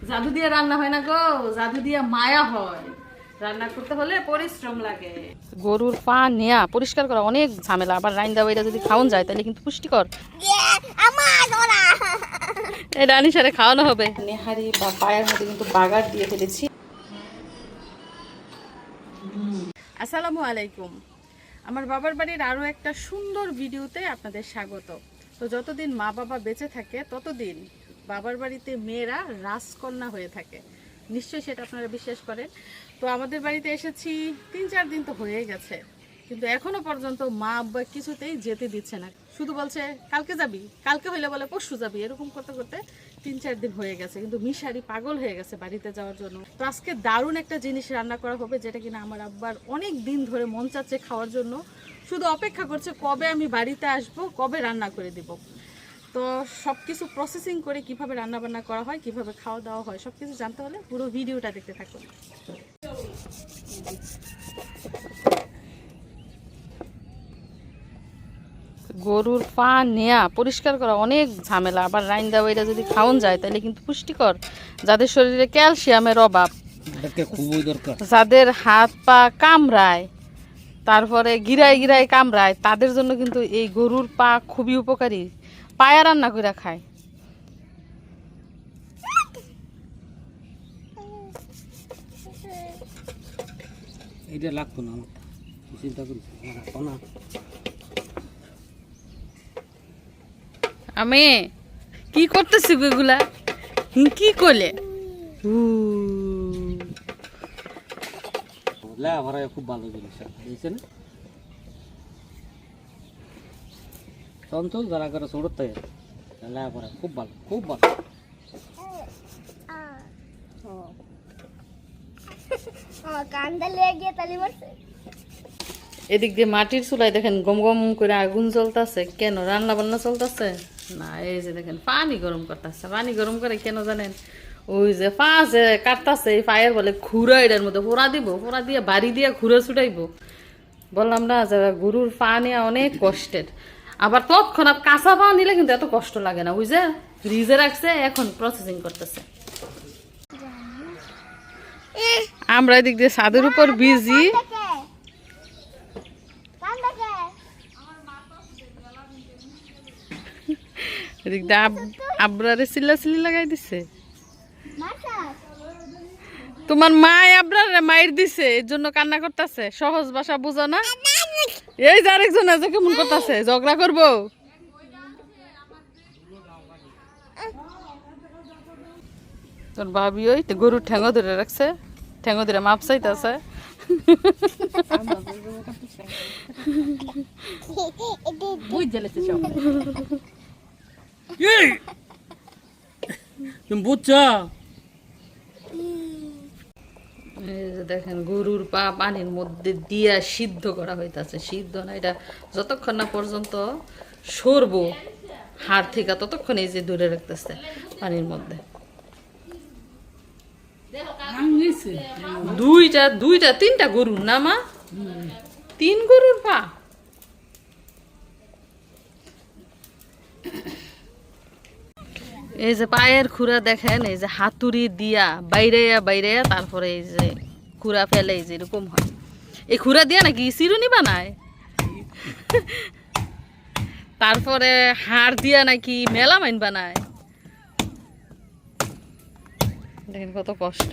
জাদু দিয়ে রান্না হয় না গো, জাদু দিয়ে মায়া হয়। রান্না করতে হলে পরিশ্রম লাগে। গরুর পা নেয়া পরিষ্কার করা অনেক ঝামেলা, আবার রাইন্দা বাইরা যদি খাওয়ান যায় তাহলে কিন্তু পুষ্টিকর। এটা আনিসারে খাওয়ানো হবে। নেহারি বা পায়ের মধ্যে কিন্তু বাগার দিয়ে ফেলেছি। আসসালামু আলাইকুম। আমার বাবার বাড়ির আরও একটা সুন্দর ভিডিওতে আপনাদের স্বাগত। তো যতদিন মা বাবা বেঁচে থাকে ততদিন বাবার বাড়িতে মেয়েরা রাজকন্যা হয়ে থাকে, নিশ্চয়ই সেটা আপনারা বিশ্বাস করেন। তো আমাদের বাড়িতে এসেছি 3-4 দিন তো হয়ে গেছে, কিন্তু এখনো পর্যন্ত মা আব্বা কিছুতেই যেতে দিচ্ছে না। শুধু বলছে কালকে যাবি, কালকে হইলে বলে পরশু যাবি, এরকম করতে করতে 3-4 দিন হয়ে গেছে। কিন্তু মিশারি পাগল হয়ে গেছে বাড়িতে যাওয়ার জন্য। তো আজকে দারুণ একটা জিনিস রান্না করা হবে, যেটা কিনা আমার আব্বার অনেক দিন ধরে মন চাচ্ছে খাওয়ার জন্য, শুধু অপেক্ষা করছে কবে আমি বাড়িতে আসব, কবে রান্না করে দিব। তো সব কিছু প্রসেসিং করে কিভাবে রান্না বান্না করা হয়, কিভাবে খাওয়া দাওয়া হয়, সব কিছু জানতে হলে পুরো ভিডিওটা দেখতে থাকুন। গরুর পা নেয়া পরিষ্কার করা অনেক ঝামেলা, আবার রাইন্দা বাইরা যদি খাওয়ান যায় তাহলে কিন্তু পুষ্টিকর। যাদের শরীরে ক্যালসিয়ামের অভাব, খুবই দরকার, যাদের হাত পা কামড়ায়, তারপরে গিরায় গিরায় কামড়ায়, তাদের জন্য কিন্তু এই গরুর পা খুবই উপকারী। পায়া রান্না করে খায়। এটা লাগতো না আমার, চিন্তা করিস না। আমি কি করতেছি এগুলা, কি করলে লেখাপড়া খুব ভালো জিনিস বুঝছেন, চঞ্চল যারা করে ছোট থেকে লেখাপড়া খুব ভালো, খুব ভালো। এদিক দিয়ে মাটির চুলায় দেখেন গম গম করে আগুন জ্বলতেছে। কেন? রান্না বান্না চলতেছে না। এই যে দেখেন পানি গরম করতেছে। পানি গরম করে কেন জানেন? ওই যে পা যে কাটতেছে, এই পায়ের বলে খুঁড়া, এটার মধ্যে ফোড়া দিব, ফোড়া দিয়ে বাড়ি দিয়ে খুঁড়ে ছুটাইব। বললাম না যে গরুর পা নেওয়া অনেক কষ্টের। আবার তৎক্ষণাৎ কাঁচা পা নিলে কিন্তু এত কষ্ট লাগে না। ওই যে ফ্রিজে রাখছে, এখন প্রসেসিং করতেছে। আমরা এদিক দিয়ে ছাদের উপর বিজি। এদিক দিয়ে আবরারে চিল্লাচিল্লি লাগাই দিছে। তোমার মা আবরারে মাইর দিছে, এর জন্য কান্না করতেছে। সহজ ভাষা বুঝো না? এই যে আরেকজন আছে কেমন করতেছে, ঝগড়া করবো। তোর ভাবি ওই গরুর ঠ্যাঙ্গো ধরে রাখছে, ঠ্যাঙ্গো ধরে মাপ চাইতেছে। তুমি বুঝছ? দেখেন গরুর পা পানির মধ্যে দিয়া সিদ্ধ করা হইতাছে। সিদ্ধ না, এটা যতক্ষণ না পর্যন্ত সরবো হাড় থেকে, ততক্ষণ এই যে ধরে রাখতেছে পানির মধ্যে। দুইটা 3টা গরুর না মা? 3 গরুর পা। এই যে পায়ের খুরা দেখেন, এই যে হাতুড়ি দিয়া বাইরেয়া বাইরেয়া তারপরে এই যে খুরা ফেলে, এই যে এরকম হয়। এই খুরা দিয়া নাকি চিরুনি বানায়। তারপরে হাড় দিয়া নাকি মেলামাইন বানায়। দেখেন কত কষ্ট।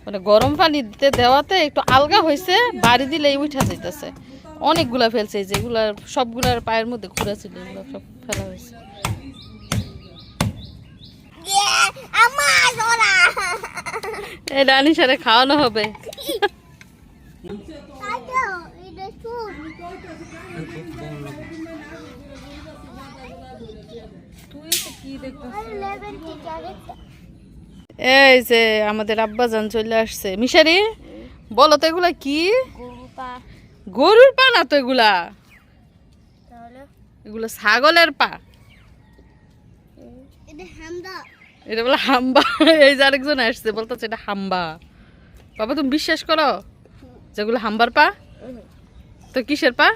মানে গরম পানি দিতে দেওয়াতে একটু আলগা হয়েছে, বাড়ি দিলে উঠা যাইতেছে। অনেকগুলা ফেলছে, যেগুলার সবগুলার পায়ের মধ্যে খুঁড়া ছিল, এগুলো সব ফেলা হয়েছে। এটা আনিসারে খাওয়ানো হবে। এই যে আমাদের আব্বাজান চলে আসছে। মিশারি বলো তো এগুলা কি? গরুর পা না তো, এগুলা এগুলো ছাগলের পা। এটা বলে হাম্বা। এই যে আরেকজন আসছে, বলতেছে এটা হাম্বা। বাবা তুমি বিশ্বাস করো যেগুলো হাম্বার পা? তো কিসের পা?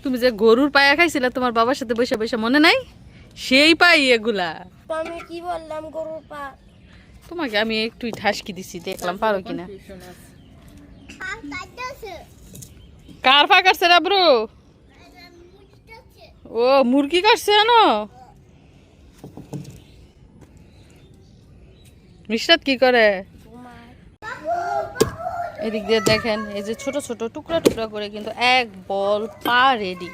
তুমি যে গরুর পায়া খাইছিলে তোমার বাবার সাথে বসে বসে, মনে নাই? সেই পাই এগুলা। তো আমি কি বললাম গরুর পা। তোমাকে আমি একটু ঠাসকি দিছি, দেখলাম পারো কিনা। কার পা কাটছে রে ব্রো? ও মুরগি কাটছে না? মিশরাত কি করে? এদিক দিয়ে দেখেন, এই যে ছোট ছোট টুকরা টুকরা করে কিন্তু এক বল পা রেডি।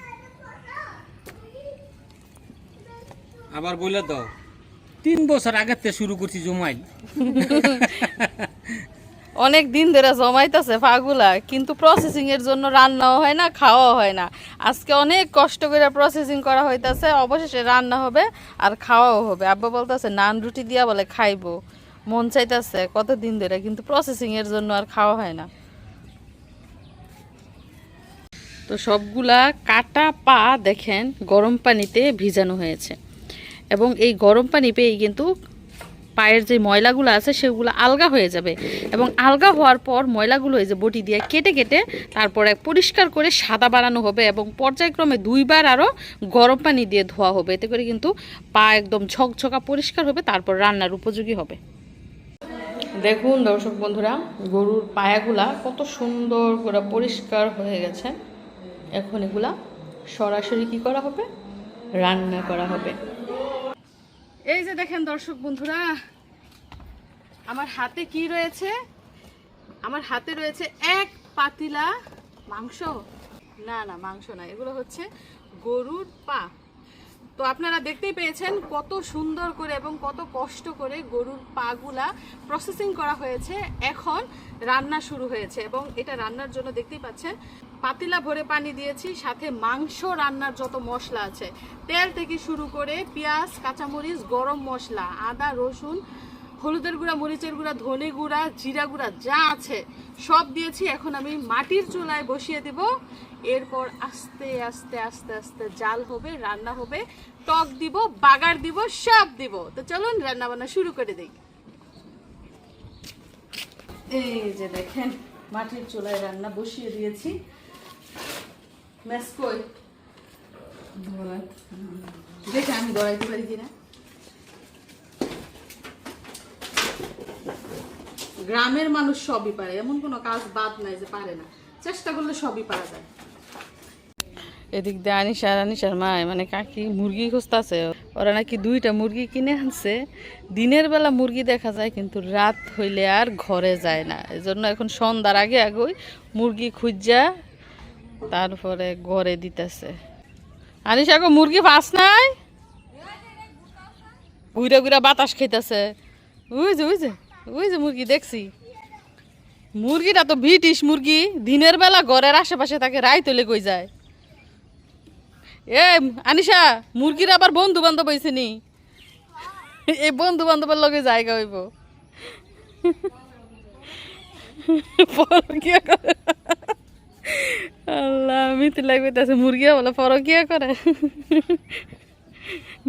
আবার বলে দাও 3 বছর আগের থেকে শুরু করছি জমাই। অনেক দিন ধরে জমাইতেছে পাগুলা, কিন্তু প্রসেসিং এর জন্য রান্নাও হয় না, খাওয়াও হয় না। আজকে অনেক কষ্ট করে প্রসেসিং করা হইতাছে, অবশেষে রান্না হবে আর খাওয়াও হবে। আব্বা বলতেছে নান রুটি দিয়া বলে খাইবো, মন চাইতেছে কতদিন ধরে, কিন্তু প্রসেসিং এর জন্য আর খাওয়া হয় না। তো সবগুলা কাটা পা দেখেন গরম পানিতে ভিজানো হয়েছে, এবং এই গরম পানি পেয়ে কিন্তু পায়ের যে ময়লাগুলো আছে সেগুলো আলগা হয়ে যাবে, এবং আলগা হওয়ার পর ময়লাগুলো এই যে বটি দিয়ে কেটে কেটে তারপরে পরিষ্কার করে সাদা বানানো হবে, এবং পর্যায়ক্রমে 2 বার আরও গরম পানি দিয়ে ধোয়া হবে। এতে করে কিন্তু পা একদম ঝকঝকা পরিষ্কার হবে, তারপর রান্নার উপযোগী হবে। দেখুন দর্শক বন্ধুরা, গরুর পায়াগুলা কত সুন্দর করে পরিষ্কার হয়ে গেছে। এখন এগুলা সরাসরি কি করা হবে? রান্না করা হবে। এই যে দেখেন দর্শক বন্ধুরা, আমার হাতে কি রয়েছে? আমার হাতে রয়েছে এক পাতিলা মাংস। না না, মাংস না, এগুলো হচ্ছে গরুর পা। তো আপনারা দেখতেই পেয়েছেন কত সুন্দর করে এবং কত কষ্ট করে গরুর পাগুলা প্রসেসিং করা হয়েছে। এখন রান্না শুরু হয়েছে, এবং এটা রান্নার জন্য দেখতেই পাচ্ছেন পাতিলা ভরে পানি দিয়েছি, সাথে মাংস রান্নার যত মশলা আছে, তেল থেকে শুরু করে পেঁয়াজ, কাঁচামরিচ, গরম মশলা, আদা, রসুন, হলুদের গুঁড়া, মরিচের গুঁড়া, ধনে গুঁড়া, জিরা গুঁড়া যা আছে সব দিয়েছি। এখন আমি মাটির চুলায় বসিয়ে দেব। এরপর আস্তে আস্তে আস্তে আস্তে জাল হবে, রান্না হবে, টক দিব, বাগার দিব, সব দিব। তো চলুন রান্না বান্না শুরু করে দিই। এই যে দেখেন মাটির চুলায় রান্না বসিয়ে দিয়েছি। মেসকই দেখে আমি গড়াইতে পারি কিনা। গ্রামের মানুষ সবই পারে, এমন কোনো কাজ বাদ নাই যে পারে না, চেষ্টা করলে সবই পারা যায়। এদিক দিয়ে আনিসার মা মানে কাকি মুরগি খুঁজতেছে। ওরা নাকি 2টা মুরগি কিনে আনছে। দিনের বেলা মুরগি দেখা যায়, কিন্তু রাত হইলে আর ঘরে যায় না। এই জন্য এখন সন্ধ্যার আগে আগেই মুরগি খুঁজা তারপরে ঘরে দিতেছে। আনিসা গো, মুরগি ফাঁস নাই? ঘুরা ঘুরা বাতাস খাইতেছে। ওই যে ওই যে ওই যে মুরগি দেখছি। মুরগিটা তো ব্রিটিশ মুরগি, দিনের বেলা ঘরের আশেপাশে থাকে, রাই তোলে কই যায়। এ আনিসা, মুরগির আবার বন্ধু বান্ধব হয়েছে নি? এই বন্ধু বান্ধবের লগে জায়গা হইব। আল্লাহ, মিথি লাগবে মুরগিয়া বলে পরকিয়া করে।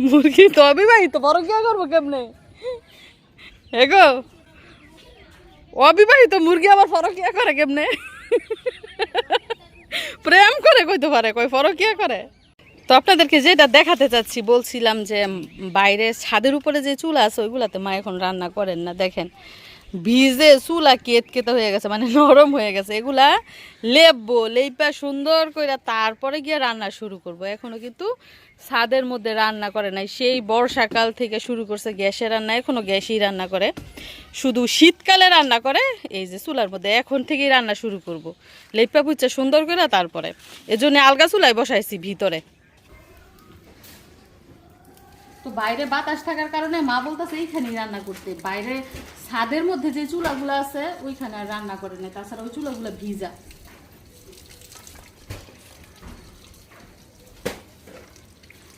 মুরগি তো অবিবাহিত, পরকিয়া করবো কেমনে? এগো, অবিবাহিত মুরগি আবার পরকিয়া করে কেমনে? প্রেম করে কইতে পারে, কই পরকিয়া করে। তো আপনাদেরকে যেটা দেখাতে চাচ্ছি, বলছিলাম যে বাইরে ছাদের উপরে যে চুলা আছে ওইগুলাতে মা এখন রান্না করেন না। দেখেন ভিজে চুলা কেটকেতে হয়ে গেছে, মানে নরম হয়ে গেছে। এগুলা লেপবো, লেপা সুন্দর করে তারপরে গিয়ে রান্না শুরু করব। এখনো কিন্তু ছাদের মধ্যে রান্না করে নাই, সেই বর্ষাকাল থেকে শুরু করছে গ্যাসে রান্না, এখনো গ্যাসেই রান্না করে, শুধু শীতকালে রান্না করে এই যে চুলার মধ্যে। এখন থেকেই রান্না শুরু করব, লেপা পুচ্ছা সুন্দর করে তারপরে। এজন্য আলগা চুলায় বসাইছি ভিতরে। তো বাইরে বাতাস থাকার কারণে মা বলতেছে এইখানেই রান্না করতে। বাইরে ছাদের মধ্যে যে চুলাগুলো আছে ওইখানে আর রান্না করে না, তাছাড়া ওই চুলাগুলো ভিজা।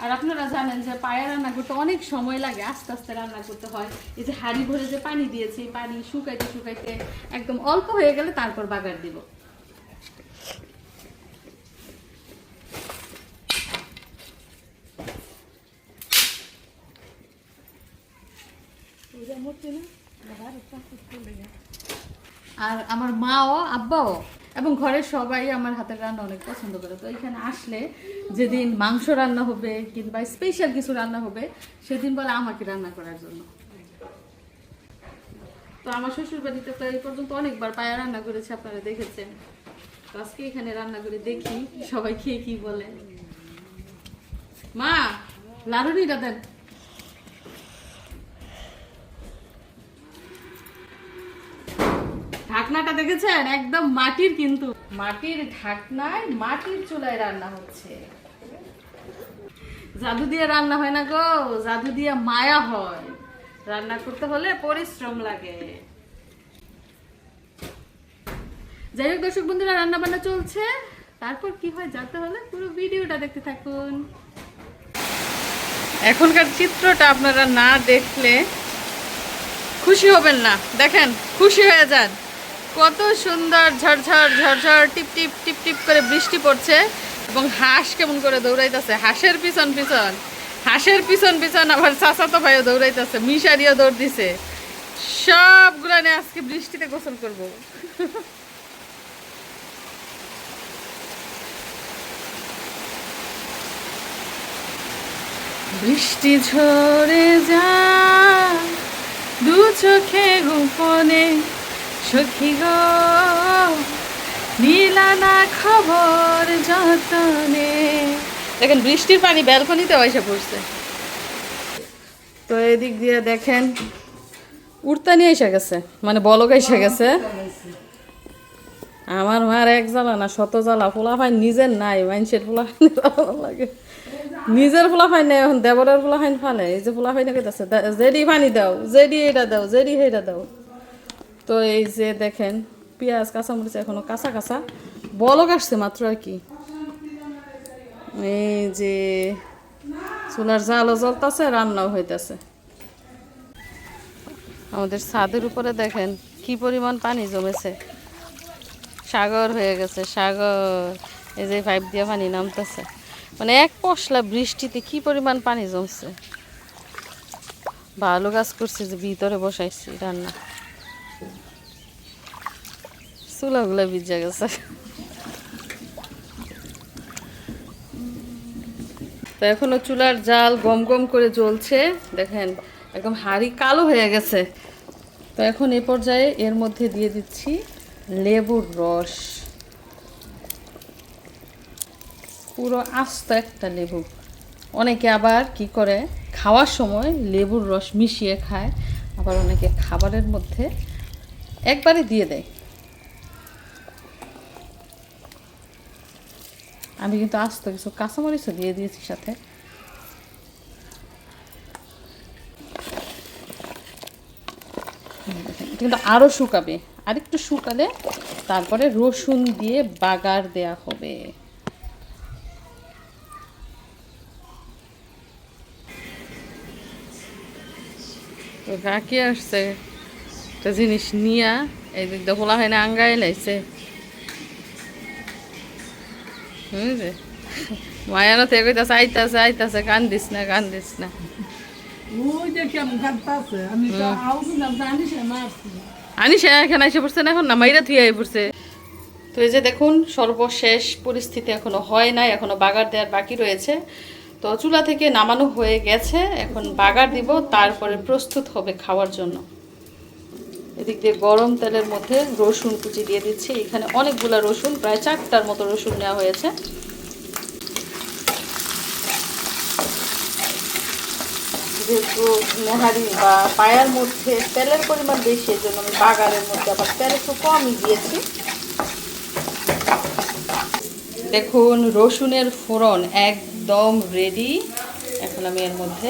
আর আপনারা জানেন যে পায়ে রান্না করতে অনেক সময় লাগে, আস্তে আস্তে রান্না করতে হয়। এই যে হাঁড়ি ভরে যে পানি দিয়েছি, পানি শুকাইতে শুকাইতে একদম অল্প হয়ে গেলে তারপর বাগার দিব। আর আমার মাও আব্বাও এবং ঘরের সবাই আমার হাতের রান্না অনেক পছন্দ করে। তো এখানে আসলে যেদিন মাংস রান্না হবে কিংবা স্পেশাল কিছু রান্না হবে সেদিন বলে আমাকে রান্না করার জন্য। তো আমার শ্বশুর বাড়িতে তো এই পর্যন্ত অনেকবার পায়া রান্না করেছে, আপনারা দেখেছেন। তো আজকে এখানে রান্না করে দেখি সবাই খেয়ে কি বলে। মা লাড়ুনিটা দেন। ঢাকনাটা দেখেছেন, একদম মাটির, কিন্তু মাটির ঢাকনায় মাটির চুলায় রান্না হচ্ছে। জাদু দিয়ে রান্না হয় না গো, জাদু দিয়ে মায়া হয়। রান্না করতে হলে পরিশ্রম লাগে। যাই হোক দর্শক বন্ধুরা, রান্না বান্না চলছে, তারপর কি হয় জানতে হলে পুরো ভিডিওটা দেখতে থাকুন। এখনকার চিত্রটা আপনারা না দেখলে খুশি হবেন না। দেখেন, খুশি হয়ে যান। কত সুন্দর ঝরঝর ঝরঝর টিপ টিপ টিপ টিপ করে বৃষ্টি পড়ছে এবং হাঁস কেমন করে দৌড়াইতেছে হাঁসের পিছন পিছন। হাঁসের পিছন পিছন আবার চাচাতো ভাইও দৌড়াইতেছে, মিশারিও দৌড় দিছে। সবগুলা নিয়ে আজকে বৃষ্টিতে গোসল করব। বৃষ্টি ঝরে যায় দু চোখে গোপনে, সখী গো নীলানা খবর যতনে। দেখেন বৃষ্টির পানি ব্যালকনিতে এসে পড়ছে। তো এদিক দিয়ে দেখেন উড়তানি এসে গেছে, মানে বলক এসে গেছে। আমার মার এক জ্বালা না শত জ্বালা। পোলাফাই নিজের নাই, মানুষের পোলাফাই লাগে। নিজের পোলাফাই নেই, এখন দেবরের পোলাফাইন ফালে। এই যে পোলাফাই নাকি আছে, জেডি পানি দাও, জেডি এটা দাও, জেডি এটা দাও। তো এই যে দেখেন পেঁয়াজ কাঁচামরিচ এখনো কাঁচা কাঁচা, বলক আসছে মাত্র আর কি। এই যে চুলার জালও জ্বলতেছে, রান্নাও হইতেছে। আমাদের ছাদের উপরে দেখেন কি পরিমাণ পানি জমেছে, সাগর হয়ে গেছে সাগর। এই যে পাইপ দিয়ে পানি নামতেছে, মানে এক পশলা বৃষ্টিতে কি পরিমাণ পানি জমছে। ভালো কাজ করছে যে ভিতরে বসাইছি রান্না, চুলাগুলা ভিজে গেছে। তো এখনো চুলার জাল গম গম করে জ্বলছে, দেখেন একদম হাঁড়ি কালো হয়ে গেছে। তো এখন এ পর্যায়ে এর মধ্যে দিয়ে দিচ্ছি লেবুর রস, পুরো আস্ত একটা লেবু। অনেকে আবার কি করে খাওয়ার সময় লেবুর রস মিশিয়ে খায়, আবার অনেকে খাবারের মধ্যে একবারে দিয়ে দেয়। আমি কিন্তু আস্ত কিছু কাঁচামরিচও দিয়ে দিয়েছি সাথে। কিন্তু আরও শুকাবে, আরেকটু শুকালে তারপরে রসুন দিয়ে বাগার দেয়া হবে। তো কাকি আসছে একটা জিনিস নিয়া, এই দিক দিয়ে খোলা হয় না, আঙ্গাই লাইছে। মায়ানো থেকে কইতাছে আইতাছে আইতাছে, কান্দিস না কান্দিস না। আনিসা এখানে এসে পড়ছে না, এখন না মাইরা থুয়ে পড়ছে। তো এই যে দেখুন সর্বশেষ পরিস্থিতি এখনো হয় নাই, এখনো বাগার দেওয়ার বাকি রয়েছে। তো চুলা থেকে নামানো হয়ে গেছে, এখন বাগার দিব, তারপরে প্রস্তুত হবে খাওয়ার জন্য। এদিক দিয়ে গরম তেলের মধ্যে রসুন কুচি দিয়ে দিচ্ছি। এখানে অনেকগুলো রসুন, প্রায় 4টার মতো রসুন নেওয়া হয়েছে। যেহেতু নেহারি বা পায়ার মধ্যে তেলের পরিমাণ বেশি, এই জন্য আমি বাগারের মধ্যে আবার তেল একটু কমই দিয়েছি। দেখুন রসুনের ফোড়ন একদম রেডি। এখন আমি এর মধ্যে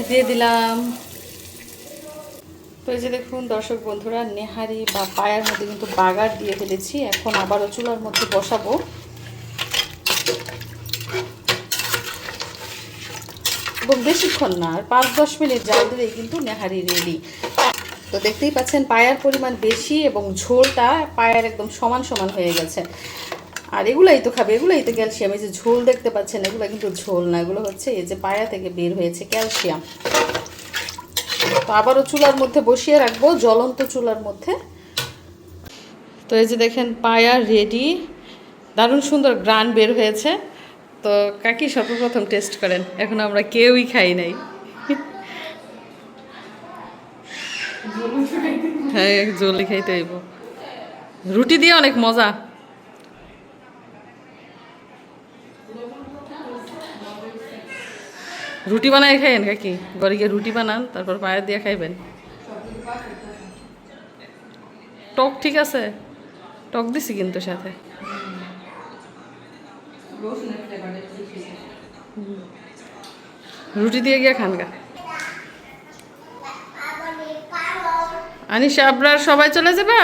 দিয়ে দিলাম। তো এই যে দেখুন দর্শক বন্ধুরা, নেহারি বা পায়ার মধ্যে কিন্তু বাগার দিয়ে ফেলেছি। এখন আবারও চুলার মধ্যে বসাবো। এবং বেশিক্ষণ না, আর 5-10 মিনিট জাল দিলেই কিন্তু নেহারি রেডি। তো দেখতেই পাচ্ছেন পায়ার পরিমাণ বেশি এবং ঝোলটা পায়ার একদম সমান সমান হয়ে গেছে। আর এগুলাই তো খাবে, এগুলাই তো ক্যালসিয়াম। এই যে ঝোল দেখতে পাচ্ছেন, এগুলো কিন্তু ঝোল না, এগুলো হচ্ছে এই যে পায়া থেকে বের হয়েছে ক্যালসিয়াম। তো আবারও চুলার মধ্যে বসিয়ে রাখবো, জ্বলন্ত চুলার মধ্যে। তো এই যে দেখেন পায়া রেডি, দারুণ সুন্দর গ্রান বের হয়েছে। তো কাকি সর্বপ্রথম টেস্ট করেন, এখন আমরা কেউই খাই নাই। হ্যাঁ, জলদি খাইতে হইব, রুটি দিয়ে অনেক মজা। রুটি বানায় খাইয়েন কাকি, ঘরে গিয়ে রুটি বানান, তারপর পায়া দিয়ে খাইবেন। টক ঠিক আছে, টক দিছি কিন্তু সাথে। রুটি দিয়ে গিয়ে খান গা। আনিশা আবরার সবাই চলে যাবা?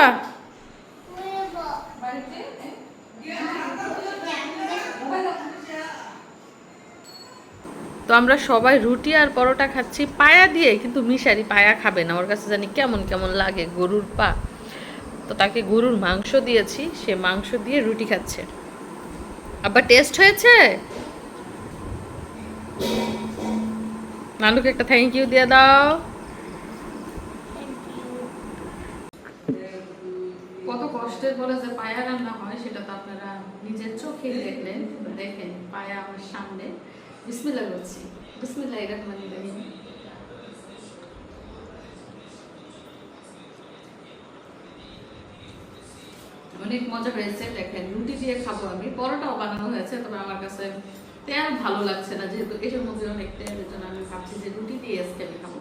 তো আমরা সবাই রুটি আর পরোটা খাচ্ছি পায়া দিয়ে, কিন্তু মিশারি পায়া খাবে না, ওর কাছে জানি কেমন কেমন লাগে, গরুর পা। তো তাকে গরুর মাংস দিয়েছি, সে মাংস দিয়ে রুটি খাচ্ছে। আবার টেস্ট হয়েছে? নানুকে একটা থ্যাংক ইউ দিয়ে দাও। কত কষ্টের পরে যে পায়া রান্না হয় সেটা তো আপনারা নিজের চোখে দেখলেন। দেখেন পায়া আমার সামনে, বিসমিল্লাহ বলছি, বিসমিল্লাহির রহমানির রহিম। অনেক মজা হয়েছে। দেখেন রুটি দিয়ে খাবো আমি, পরোটাও বানানো হয়েছে, তবে আমার কাছে তেল ভালো লাগছে না, যেহেতু এটার মধ্যে অনেক তেল, এর জন্য আমি ভাবছি যে রুটি দিয়ে আজকে আমি খাবো।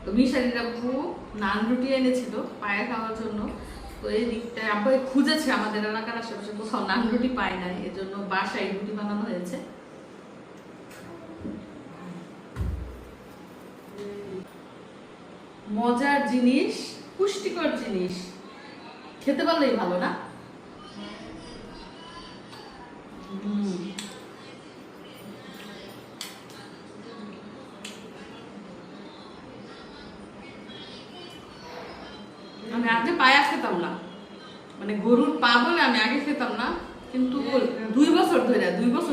তো মিশারির আব্বু নান রুটি এনেছিল পায়া খাওয়ার জন্য। তো এই দিকটায় আব্বু খুঁজেছে, আমাদের এলাকার আশেপাশে কোথাও নান রুটি পায় না, এর জন্য বাসায় রুটি বানানো হয়েছে। মজার জিনিস, পুষ্টিকর জিনিস, খেতে পারলেই ভালো না? আমি আগে পায়া খেতাম না, মানে গরুর পা বলে আমি আগে খেতাম না, কিন্তু 2 বছর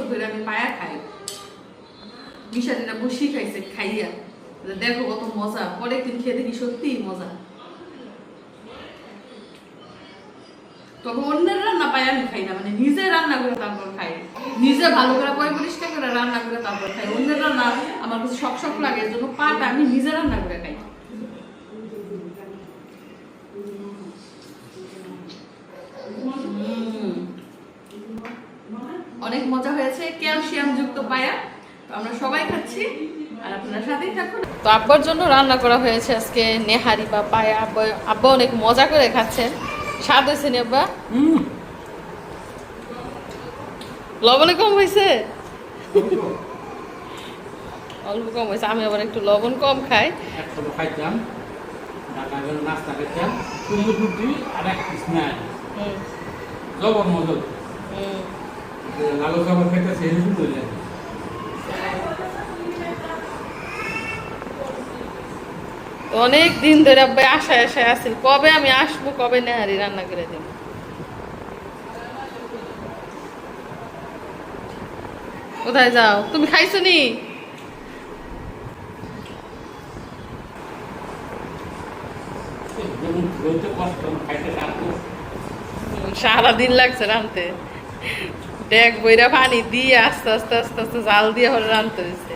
ধরে আমি পায়া খাই। মিশারিরা বসি খাইছে, খাইয়া দেখো কত মজা, পরের দিন খেয়ে দেখি সত্যি মজা। তবে অন্যের রান্না পাই আমি খাই না, মানে নিজে রান্না করে তারপর খাই, নিজে ভালো করে পরিষ্কার করে রান্না করে তারপর খাই। অন্যের রান্না আমার কাছে শখ শখ লাগে, এর জন্য পাটা আমি নিজে রান্না করে খাই। অনেক মজা হয়েছে, ক্যালসিয়াম যুক্ত পায়া। তো আমরা সবাই খাচ্ছি, আর আপনারা সাথেই থাকুন। তো আব্বার জন্য রান্না করা হয়েছে আজকে নেহারি বা পায়া। আব্বা অনেক মজা করে খাচ্ছেন। স্বাদ হয়েছে নি আব্বা? লবণে কম হয়েছে? অল্প কম হয়েছে, আমি আবার একটু লবণ কম খাই। খাইতাম নাস্তা খাইতাম, সুন্দর রুটি আর এক পিস নাই লবণ মজা। লালু খাবার খাইতেছে সুন্দর লাগে। অনেক দিন ধরে আব্বাই আশায় আশায় আসছিল, কবে আমি আসবো, কবে নেহারি রান্না করে দেব। কোথায় যাও তুমি? খাইছো নি? সারাদিন লাগছে রানতে, ডেক বইরা পানি দিয়ে আস্তে আস্তে আস্তে আস্তে জাল দিয়ে রানতে হয়েছে।